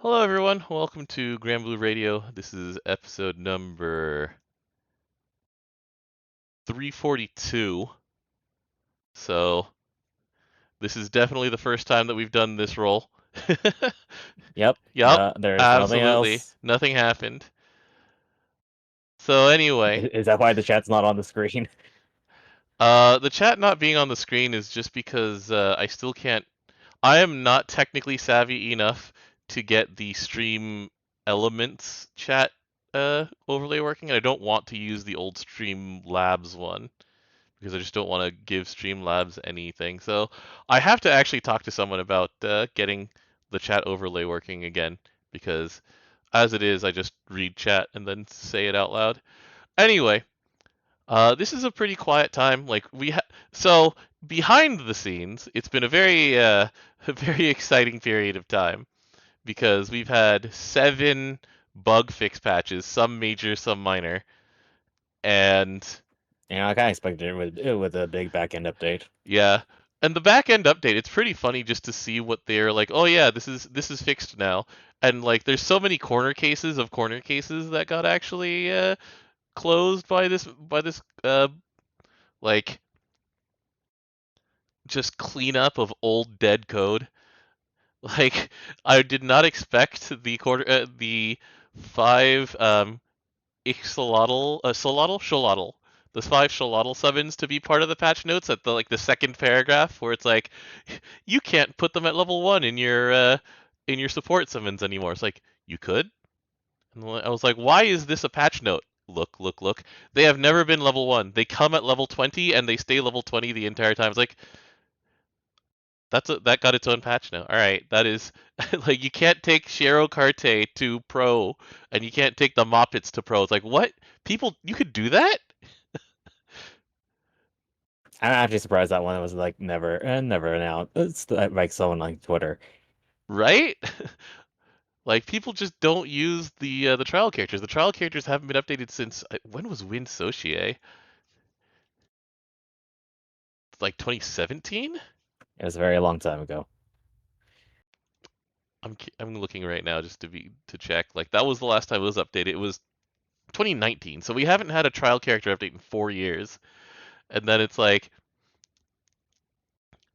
Hello, everyone. Welcome to Granblue Radio. This is episode number 342. So, this is definitely the first time that we've done this roll. Yep. Yup, There's nothing absolutely. else. Nothing happened. So, anyway, Is that why the chat's not on the screen? the chat not being on the screen is just because I still can't. I am not technically savvy enough to get the stream elements chat overlay working, and I don't want to use the old Streamlabs one, because I just don't want to give Streamlabs anything. So I have to actually talk to someone about getting the chat overlay working again, because as it is, I just read chat and then say it out loud. Anyway, this is a pretty quiet time. So behind the scenes, it's been a very a very exciting period of time because we've had 7 bug fix patches, some major, some minor, and I kind of expected it with a big backend update. yeah. And the back end update, it's pretty funny just to see what they're like, oh yeah, this is fixed now. And like there's so many corner cases that got actually closed by this like just cleanup of old dead code. Like I did not expect the 5 Xolotl, the 5 Xolotl summons to be part of the patch notes at the second paragraph where it's like you can't put them at level 1 in your support summons anymore. It's like you could. And I was like, why is this a patch note? Look, look, look. They have never been level 1. They come at level 20 and they stay level 20 the entire time. It's like that got its own patch now. All right, that is like you can't take Shiro Karte to pro, and you can't take the Moppets to pro. It's like what people you could do that, I'm actually surprised that one was like never announced. It's like someone on Twitter. right? Like people just don't use the trial characters. The trial characters haven't been updated since when was Win Sochie? Like 2017? It was a very long time ago. I'm looking right now just to check. Like that was the last time it was updated. It was 2019. So we haven't had a trial character update in 4 years. And then it's like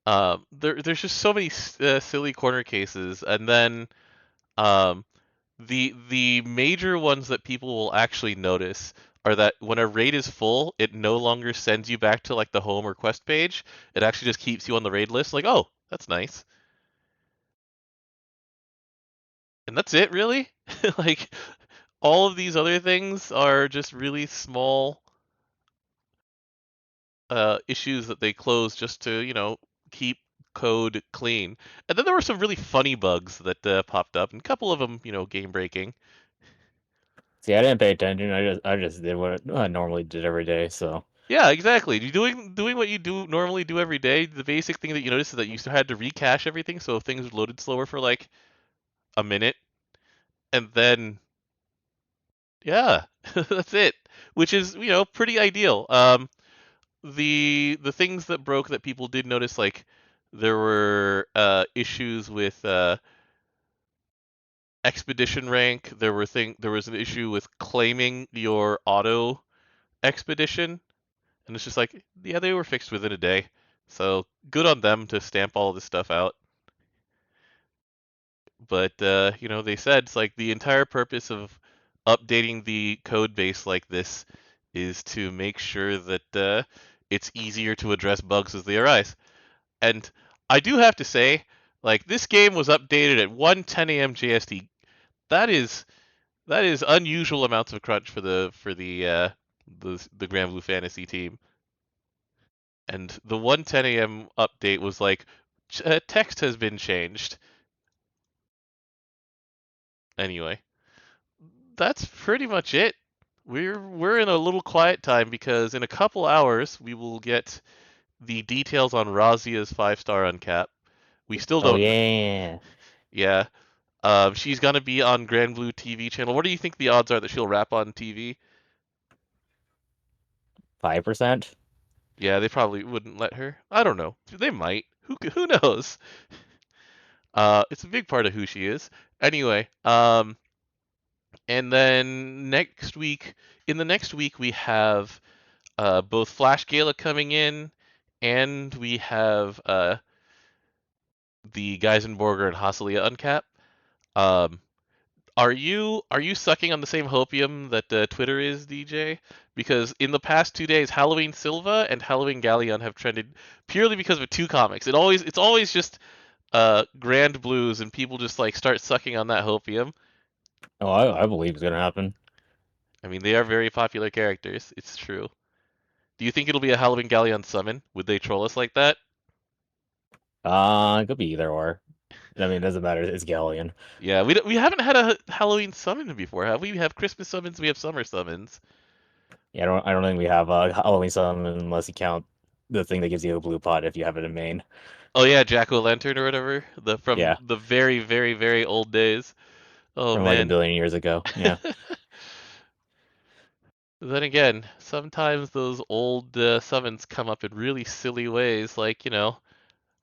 there's just so many silly corner cases, and then um, the major ones that people will actually notice are that when a raid is full, it no longer sends you back to like the home or quest page. It actually just keeps you on the raid list. Like, oh, that's nice, and that's it, really. Like all of these other things are just really small issues that they closed just to keep code clean. And then there were some really funny bugs that popped up, and a couple of them game breaking. See, I didn't pay attention. I just did what I normally did every day. So Yeah, exactly. You doing what you do normally do every day. The basic thing that you notice is that you had to recache everything, so things loaded slower for like a minute, and then yeah, that's it. Which is pretty ideal. The things that broke that people did notice, like there were issues with expedition rank. There was an issue with claiming your auto expedition, and it's just like yeah, they were fixed within a day. So good on them to stamp all this stuff out. But they said it's like the entire purpose of updating the code base like this is to make sure that it's easier to address bugs as they arise. And I do have to say, like this game was updated at 1:10 a.m. JST. That is unusual amounts of crunch for the Granblue Fantasy team. And the 1:10 a.m. update was like text has been changed. Anyway, that's pretty much it. We're in a little quiet time because in a couple hours we will get the details on Razia's 5-star uncap. We still oh don't. yeah, Yeah, she's gonna be on Granblue TV channel. What do you think the odds are that she'll rap on TV? 5%. Yeah, they probably wouldn't let her. I don't know. They might. Who knows? It's a big part of who she is. Anyway, and then in the next week, we have both Flash Gala coming in, and we have the Geisenborger and Haselia uncap. Um, are you sucking on the same hopium that Twitter is, DJ? Because in the past 2 days, Halloween Silva and Halloween Galleon have trended purely because of two comics. It's always just Grand Blues, and people just like start sucking on that hopium. Oh, I believe it's gonna happen. I mean, they are very popular characters. It's true. Do you think it'll be a Halloween Galleon summon? Would they troll us like that? It could be either or. I mean, it doesn't matter. It's Galleon. Yeah, we haven't had a Halloween summon before, have we? We have Christmas summons, we have summer summons. Yeah, I don't think we have Halloween summon unless you count the thing that gives you a blue pot if you have it in main. Oh yeah, Jack O' Lantern or whatever, the from Yeah, the very, very, very old days. Oh from like a man. billion years ago. Yeah. Then again, sometimes those old summons come up in really silly ways, like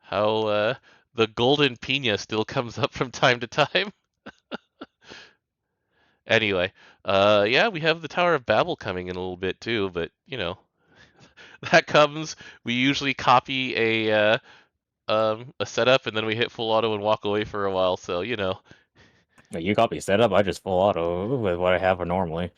how the golden pina still comes up from time to time. Anyway, yeah, we have the Tower of Babel coming in a little bit too, but that comes. We usually copy a setup and then we hit full auto and walk away for a while. So Like, you copy setup, I just full auto with what I have normally.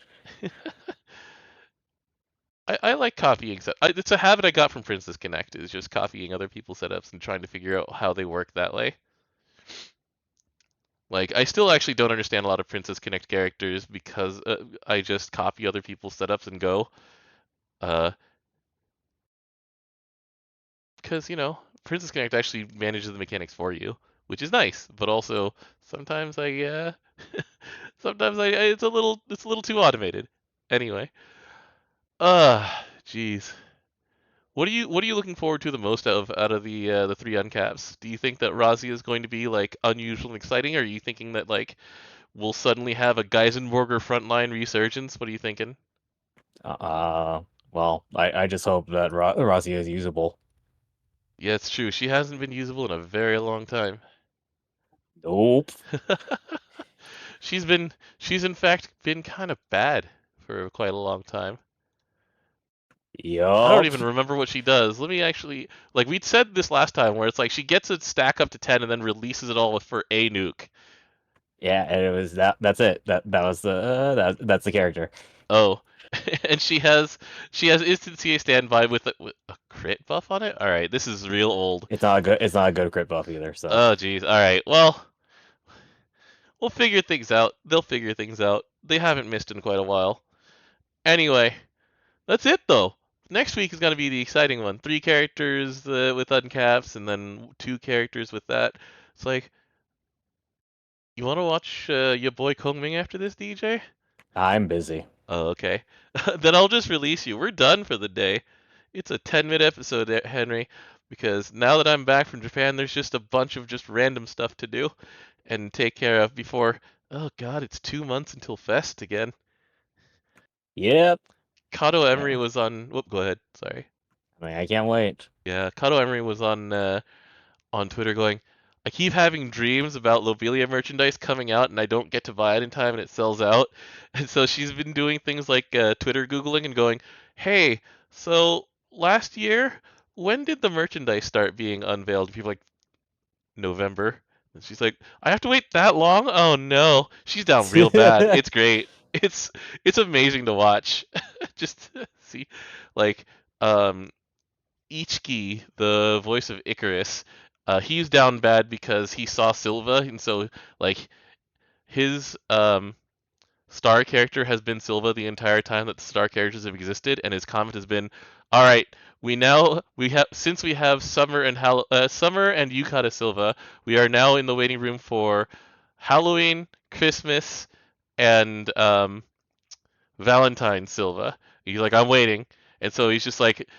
I like copying. It's a habit I got from Princess Connect, is just copying other people's setups and trying to figure out how they work that way. Like, I still actually don't understand a lot of Princess Connect characters because I just copy other people's setups and go. Uh, because Princess Connect actually manages the mechanics for you, which is nice. But also sometimes it's a little too automated. Anyway, jeez. What are you looking forward to the most out of the three uncaps? Do you think that Razia is going to be like unusual and exciting, or are you thinking that like we'll suddenly have a Geisenborger frontline resurgence? What are you thinking? Uh, well, I just hope that Rossi is usable. Yeah, it's true. She hasn't been usable in a very long time. Nope. She's in fact been kind of bad for quite a long time. I don't Yup. even remember what she does. Let me actually like we'd said this last time where it's like she gets a stack up to 10 and then releases it all for a nuke. Yeah, and it was that's it. That was the that's the character. Oh, and she has instant CA standby with a crit buff on it. All right, this is real old. It's not a good crit buff either, so Oh geez. All right. Well, we'll figure things out. They'll figure things out. They haven't missed in quite a while. Anyway, that's it though. Next week is gonna be the exciting one. Three characters with uncaps, and then two characters with that. It's like, you want to watch your boy Kong Ming after this, DJ? I'm busy. Oh, okay. Then I'll just release you. We're done for the day. It's a 10-minute episode, Henry, because now that I'm back from Japan, there's just a bunch of just random stuff to do and take care of before. Oh God, it's 2 months until Fest again. Yep. Kato Yeah. Emery was on. Whoop, go ahead. Sorry. I mean, I can't wait. Yeah, Kato Emery was on Twitter going, I keep having dreams about Lobelia merchandise coming out and I don't get to buy it in time and it sells out. And so she's been doing things like Twitter Googling and going, hey, so last year, when did the merchandise start being unveiled? And people are like, November. And she's like, I have to wait that long? Oh no. She's down real bad. It's great. It's amazing to watch. Just see like um Ichiki, the voice of Icarus, he's down bad because he saw Silva, and so like his star character has been Silva the entire time that the star characters have existed, and his comment has been, "All right, we have since we have Summer and Yukata Silva, we are now in the waiting room for Halloween, Christmas, and Valentine Silva." He's like, "I'm waiting," and so he's just like,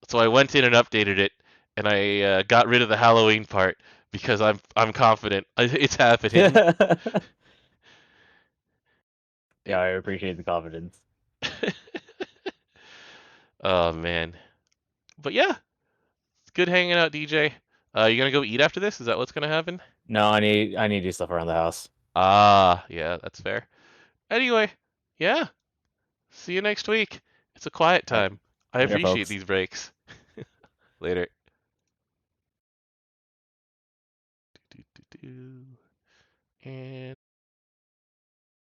so I went in and updated it, and I got rid of the Halloween part because I'm confident it's happening. Yeah, I appreciate the confidence. Oh man, but yeah, it's good hanging out, DJ. You gonna go eat after this? Is that what's gonna happen? No, I need to do stuff around the house. Ah, yeah, that's fair. Anyway, yeah. See you next week. It's a quiet All right, time. I later, appreciate folks. these breaks. Later. And